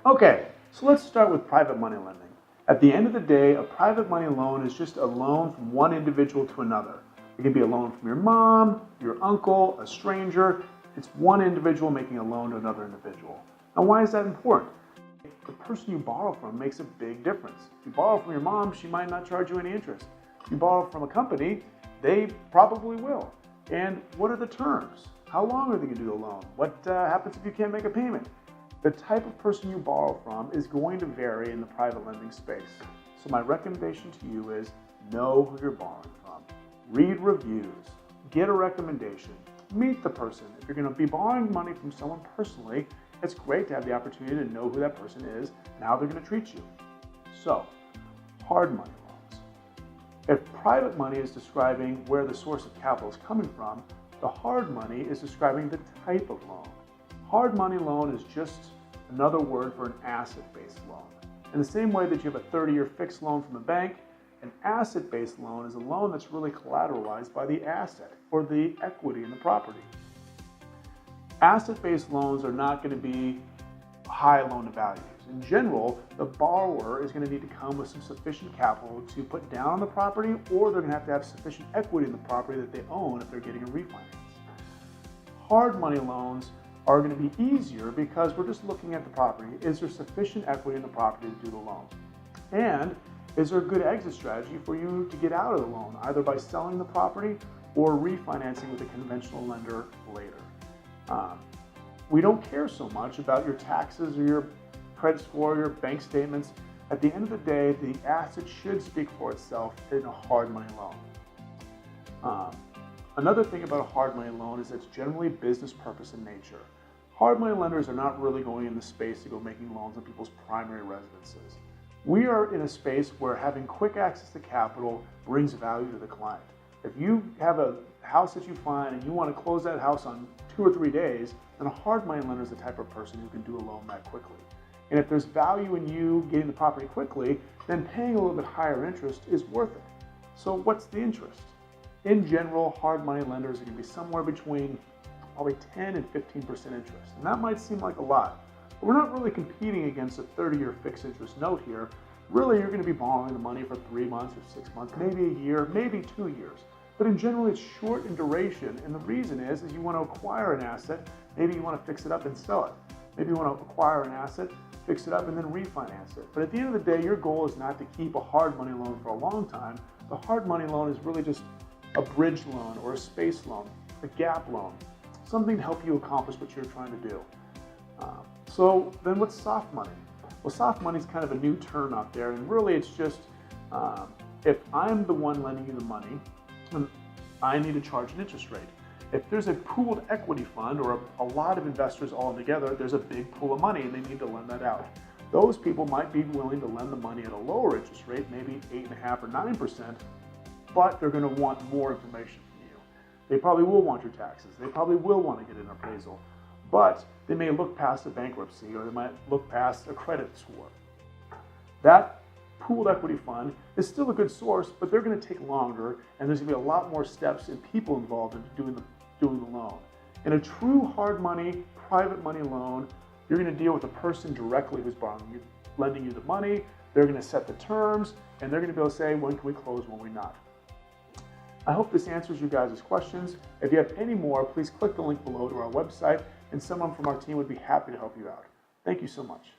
Okay, so let's start with private money lending. At the end of the day, a private money loan is just a loan from one individual to another. It can be a loan from your mom, your uncle, a stranger. It's one individual making a loan to another individual. Now, why is that important? The person you borrow from makes a big difference. If you borrow from your mom, she might not charge you any interest. If you borrow from a company, they probably will. And what are the terms? How long are they going to do the loan? What happens if you can't make a payment? The type of person you borrow from is going to vary in the private lending space. So my recommendation to you is know who you're borrowing from. Read reviews, get a recommendation, meet the person. If you're going to be borrowing money from someone personally, it's great to have the opportunity to know who that person is and how they're going to treat you. So, hard money loans. If private money is describing where the source of capital is coming from, the hard money is describing the type of loan. Hard money loan is just another word for an asset-based loan. In the same way that you have a 30-year fixed loan from a bank, an asset-based loan is a loan that's really collateralized by the asset or the equity in the property. Asset-based loans are not going to be high loan to values. In general, the borrower is going to need to come with some sufficient capital to put down on the property, or they're going to have sufficient equity in the property that they own if they're getting a refinance. Hard money loans are going to be easier because we're just looking at the property. Is there sufficient equity in the property to do the loan? And is there a good exit strategy for you to get out of the loan, either by selling the property or refinancing with a conventional lender later? We don't care so much about your taxes or your credit score or your bank statements. At the end of the day, the asset should speak for itself in a hard money loan. Another thing about a hard money loan is it's generally business purpose in nature. Hard money lenders are not really going in the space to go making loans on people's primary residences. We are in a space where having quick access to capital brings value to the client. If you have a house that you find and you want to close that house on 2 or 3 days, then a hard money lender is the type of person who can do a loan that quickly. And if there's value in you getting the property quickly, then paying a little bit higher interest is worth it. So what's the interest? In general, hard money lenders are going to be somewhere between probably 10 and 15% interest. And that might seem like a lot, but we're not really competing against a 30-year fixed interest note here. Really, you're going to be borrowing the money for 3 months or 6 months, maybe a year, maybe 2 years. But in general, it's short in duration. And the reason is you want to acquire an asset. Maybe you want to fix it up and sell it. Maybe you want to acquire an asset, fix it up, and then refinance it. But at the end of the day, your goal is not to keep a hard money loan for a long time. The hard money loan is really just a bridge loan or a space loan, a gap loan, something to help you accomplish what you're trying to do. So then what's soft money? Well, soft money is kind of a new term out there, and really it's just if I'm the one lending you the money, I need to charge an interest rate. If there's a pooled equity fund or a lot of investors all together, there's a big pool of money and they need to lend that out. Those people might be willing to lend the money at a lower interest rate, maybe 8.5% or 9%, but they're going to want more information from you. They probably will want your taxes. They probably will want to get an appraisal, but they may look past a bankruptcy or they might look past a credit score. That pooled equity fund is still a good source, but they're going to take longer, and there's going to be a lot more steps and people involved in doing the loan. In a true hard money, private money loan, you're going to deal with a person directly who's lending you the money. They're going to set the terms, and they're going to be able to say, when can we close, when we not. I hope this answers you guys' questions. If you have any more, please click the link below to our website, and someone from our team would be happy to help you out. Thank you so much.